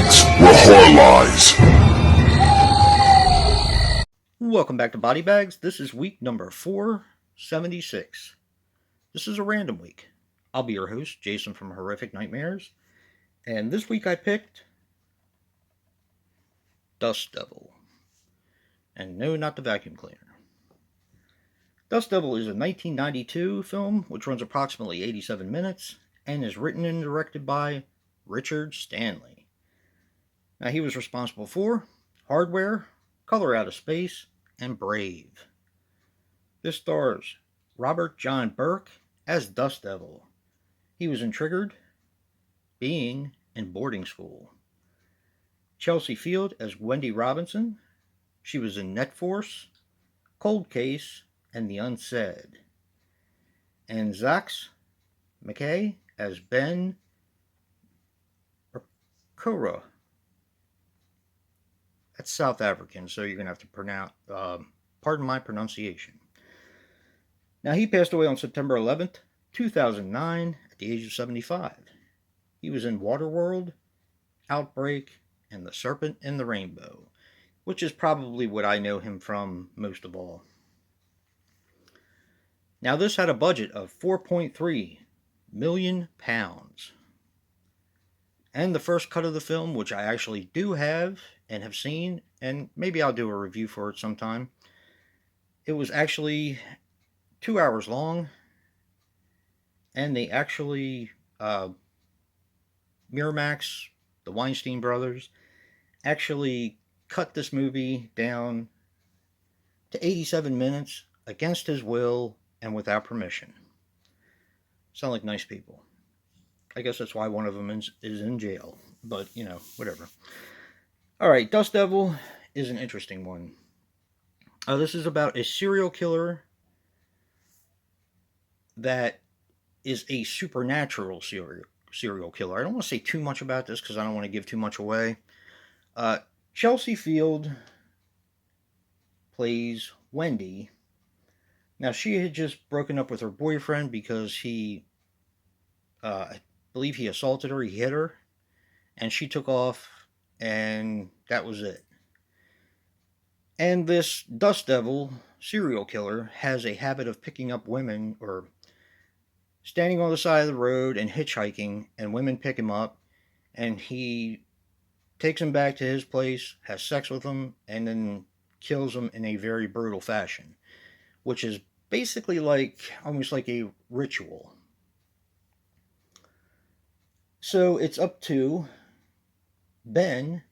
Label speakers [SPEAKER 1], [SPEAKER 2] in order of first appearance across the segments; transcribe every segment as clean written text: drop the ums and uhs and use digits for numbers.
[SPEAKER 1] bags where horror lies.
[SPEAKER 2] Welcome back to Body Bags. This is week number 476. This is a random week. I'll be your host, Jason from Horrific Nightmares. And this week I picked Dust Devil. And no, not the vacuum cleaner. Dust Devil is a 1992 film which runs approximately 87 minutes and is written and directed by Richard Stanley. Now, he was responsible for Hardware, Color Out of Space, and Brave. This stars Robert John Burke as Dust Devil. He was in Triggered, Being, and Boarding School. Chelsea Field as Wendy Robinson. She was in Net Force, Cold Case, and The Unsaid. And Zax McKay as Ben Kora. That's South African, so you're going to have to pronounce, pardon my pronunciation. Now, he passed away on September 11th, 2009, at the age of 75. He was in Waterworld, Outbreak, and The Serpent and the Rainbow, which is probably what I know him from most of all. Now, this had a budget of £4.3 million. And the first cut of the film, which I actually do have and have seen, and maybe I'll do a review for it sometime. It was actually 2 hours long, and they actually, Miramax, the Weinstein brothers, actually cut this movie down to 87 minutes against his will and without permission. Sound like nice people. I guess that's why one of them is in jail, but, you know, whatever. Alright, Dust Devil is an interesting one. This is about a serial killer that is a supernatural serial killer. I don't want to say too much about this because I don't want to give too much away. Chelsea Field plays Wendy. Now, she had just broken up with her boyfriend because he, I believe he assaulted her, he hit her, and she took off, and that was it. And this Dust Devil serial killer has a habit of picking up women, or standing on the side of the road and hitchhiking, and women pick him up, and he takes them back to his place, has sex with them, and then kills them in a very brutal fashion, which is basically almost like a ritual. So it's up to Ben,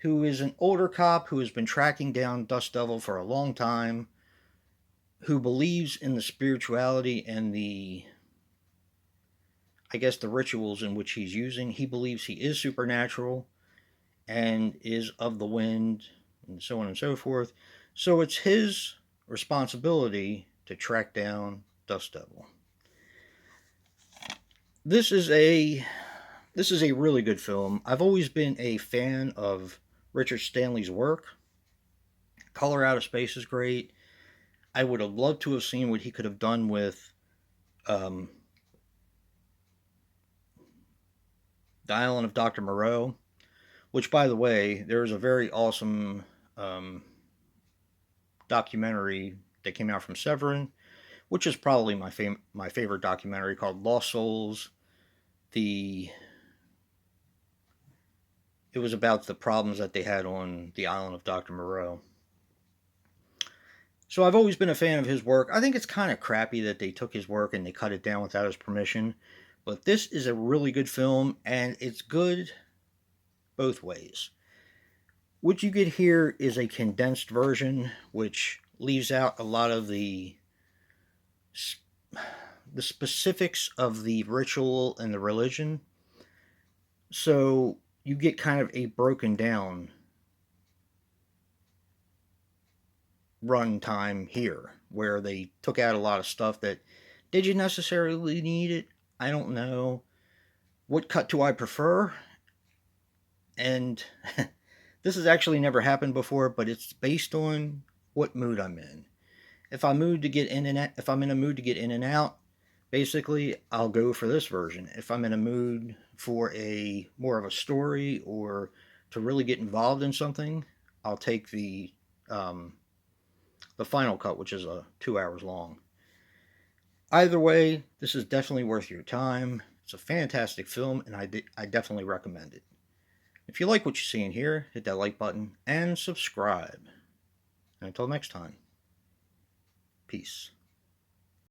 [SPEAKER 2] who is an older cop who has been tracking down Dust Devil for a long time, who believes in the spirituality and the rituals in which he's using. He believes he is supernatural and is of the wind, and so on and so forth. So it's his responsibility to track down Dust Devil. This is a really good film. I've always been a fan of Richard Stanley's work. Color Out of Space is great. I would have loved to have seen what he could have done with The Island of Dr. Moreau, which, by the way, there's a very awesome documentary that came out from Severin, which is probably my favorite documentary, called Lost Souls. It was about the problems that they had on the island of Dr. Moreau. So I've always been a fan of his work. I think it's kind of crappy that they took his work and they cut it down without his permission. But this is a really good film, and it's good both ways. What you get here is a condensed version, which leaves out a lot of the specifics of the ritual and the religion. So you get kind of a broken down run time here, where they took out a lot of stuff that, did you necessarily need it? I don't know. What cut do I prefer? And this has actually never happened before, but it's based on what mood I'm in. If I'm in a mood to get in and out, Basically, I'll go for this version. If I'm in a mood for a more of a story or to really get involved in something, I'll take the final cut, which is 2 hours long. Either way, this is definitely worth your time. It's a fantastic film, and I definitely recommend it. If you like what you're seeing here, hit that like button and subscribe. And until next time, peace.